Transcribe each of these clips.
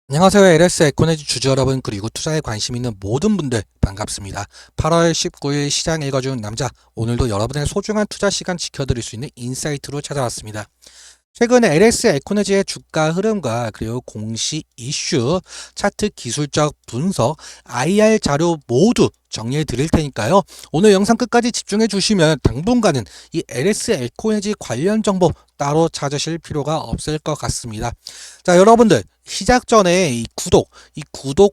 안녕하세요. LS 에코네지 주주 여러분, 그리고 투자에 관심 있는 모든 분들 반갑습니다. 8월 19일 시장 읽어주는 남자, 오늘도 여러분의 소중한 투자 시간 지켜드릴 수 있는 인사이트로 찾아왔습니다. 최근에 LS 에코네지의 주가 흐름과 그리고 공시 이슈, 차트 기술적 분석, IR 자료 모두 정리해 드릴 테니까요. 오늘 영상 끝까지 집중해 주시면 당분간은 이 LS 에코네지 관련 정보 따로 찾으실 필요가 없을 것 같습니다. 자, 여러분들 시작 전에 이 구독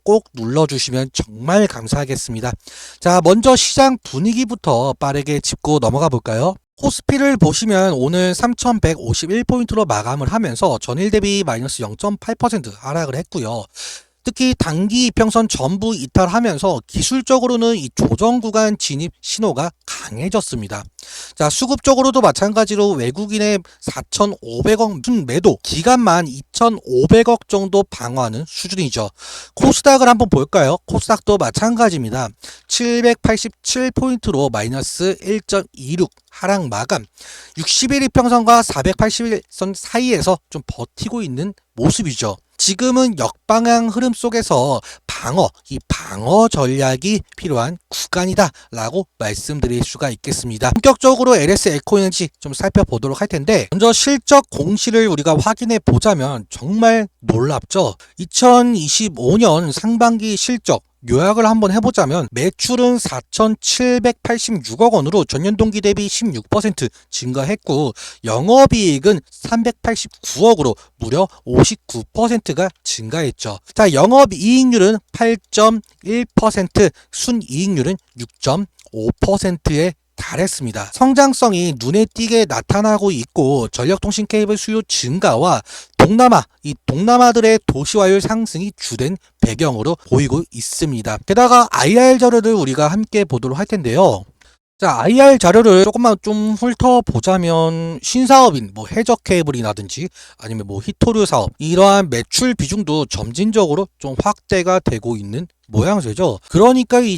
꼭 눌러주시면 정말 감사하겠습니다. 자, 먼저 시장 분위기부터 빠르게 짚고 넘어가 볼까요? 코스피를 보시면 오늘 3151포인트로 마감을 하면서 전일 대비 마이너스 0.8% 하락을 했고요. 특히 단기 이평선 전부 이탈하면서 기술적으로는 이 조정 구간 진입 신호가 강해졌습니다. 자, 수급적으로도 마찬가지로 외국인의 4,500억 순매도, 기간만 2,500억 정도 방어하는 수준이죠. 코스닥을 한번 볼까요? 코스닥도 마찬가지입니다. 787포인트로 마이너스 1.26 하락 마감, 60일 이평선과 480일선 사이에서 좀 버티고 있는 모습이죠. 지금은 역방향 흐름 속에서 이 방어 전략이 필요한 구간이다 라고 말씀드릴 수가 있겠습니다. 본격적으로 LS 에코에너지 좀 살펴보도록 할 텐데, 먼저 실적 공시를 우리가 확인해 보자면 정말 놀랍죠. 2025년 상반기 실적 요약을 한번 해보자면 매출은 4,786억 원으로 전년 동기 대비 16% 증가했고, 영업이익은 389억으로 무려 59%가 증가했죠. 자, 영업이익률은 8.1%, 순이익률은 6.5%에 달했습니다. 성장성이 눈에 띄게 나타나고 있고, 전력통신 케이블 수요 증가와 동남아들의 도시화율 상승이 주된 배경으로 보이고 있습니다. 게다가 IR 자료를 우리가 함께 보도록 할 텐데요. 자, IR 자료를 조금만 좀 훑어보자면 신사업인 해적 케이블이라든지 아니면 히토류 사업, 이러한 매출 비중도 점진적으로 좀 확대가 되고 있는 모양새죠. 그러니까 이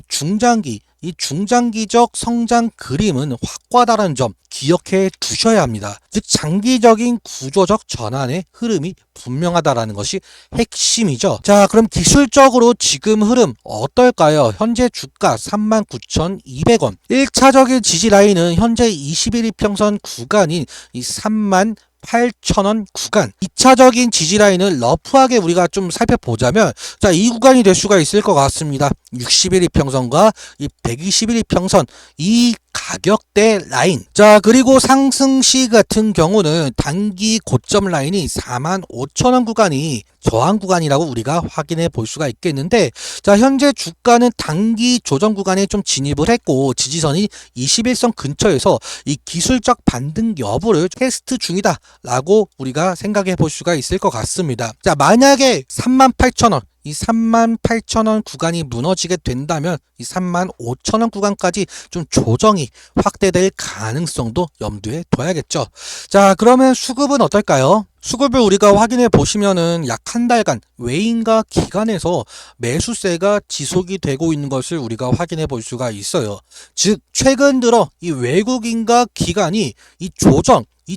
중장기적 성장 그림은 확고하다는 점 기억해 두셔야 합니다. 즉 장기적인 구조적 전환의 흐름이 분명하다라는 것이 핵심이죠. 자, 그럼 기술적으로 지금 흐름 어떨까요? 현재 주가 39,200원, 1차적인 지지 라인은 현재 21일 평선 구간인 이 38,000원 구간, 2차적인 지지라인을 러프하게 우리가 좀 살펴보자면, 자, 이 구간이 될 수가 있을 것 같습니다. 60일 이평선과 이 120일 이평선, 이 가격대 라인. 자, 그리고 상승시 같은 경우는 단기 고점 라인이 45,000원 구간이 저항 구간이라고 우리가 확인해 볼 수가 있겠는데, 자, 현재 주가는 단기 조정 구간에 좀 진입을 했고, 지지선이 21선 근처에서 이 기술적 반등 여부를 테스트 중이다 라고 우리가 생각해 볼 수가 있을 것 같습니다. 자, 만약에 38,000원, 이 38,000원 구간이 무너지게 된다면 이 35,000원 구간까지 좀 조정이 확대될 가능성도 염두에 둬야겠죠. 자, 그러면 수급은 어떨까요? 수급을 우리가 확인해 보시면은 약 한 달간 외인과 기관에서 매수세가 지속이 되고 있는 것을 우리가 확인해 볼 수가 있어요. 즉 최근 들어 이 외국인과 기관이 이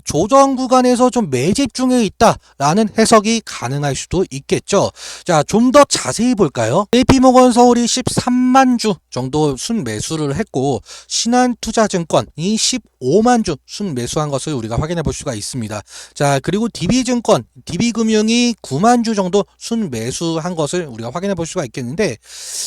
조정 구간에서 좀 매집 중에 있다라는 해석이 가능할 수도 있겠죠. 자, 좀 더 자세히 볼까요? JP모건 서울이 13만 주 정도 순매수를 했고, 신한투자증권이 15만 주 순매수한 것을 우리가 확인해 볼 수가 있습니다. 자, 그리고 DB금융이 9만 주 정도 순매수한 것을 우리가 확인해 볼 수가 있겠는데,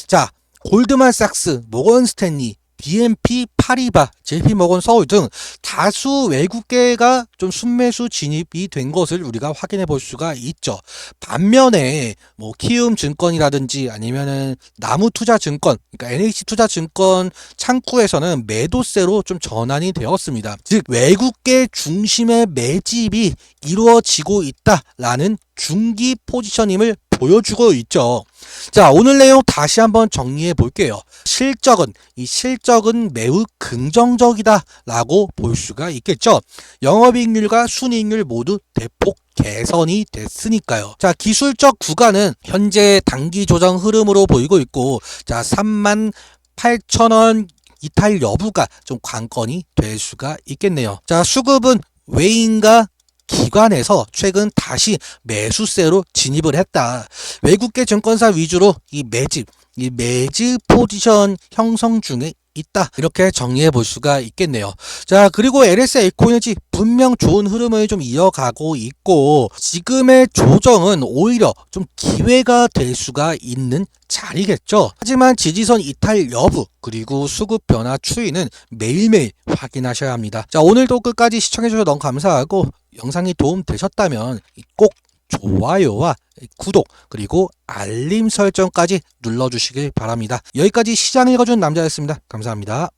자, 골드만삭스, 모건스탠리, BNP 파리바, JP모건 서울 등 다수 외국계가 좀 순매수 진입이 된 것을 우리가 확인해 볼 수가 있죠. 반면에 키움증권이라든지 아니면은 나무투자증권, 그러니까 NH투자증권 창구에서는 매도세로 좀 전환이 되었습니다. 즉 외국계 중심의 매집이 이루어지고 있다라는 중기 포지션임을 보여주고 있죠. 자, 오늘 내용 다시 한번 정리해 볼게요. 실적은 매우 긍정적이다 라고 볼 수가 있겠죠. 영업이익률과 순이익률 모두 대폭 개선이 됐으니까요. 자, 기술적 구간은 현재 단기 조정 흐름으로 보이고 있고, 자, 38,000원 이탈 여부가 좀 관건이 될 수가 있겠네요. 자, 수급은 외인과 기관에서 최근 다시 매수세로 진입을 했다. 외국계 증권사 위주로 이 매집 포지션 형성 중에 있다. 이렇게 정리해 볼 수가 있겠네요. 자, 그리고 LSA 코인지 분명 좋은 흐름을 좀 이어가고 있고, 지금의 조정은 오히려 좀 기회가 될 수가 있는 자리겠죠. 하지만 지지선 이탈 여부 그리고 수급 변화 추이는 매일매일 확인하셔야 합니다. 자, 오늘도 끝까지 시청해 주셔서 너무 감사하고, 영상이 도움 되셨다면 꼭 좋아요와 구독 그리고 알림 설정까지 눌러주시길 바랍니다. 여기까지 시장 읽어준 남자였습니다. 감사합니다.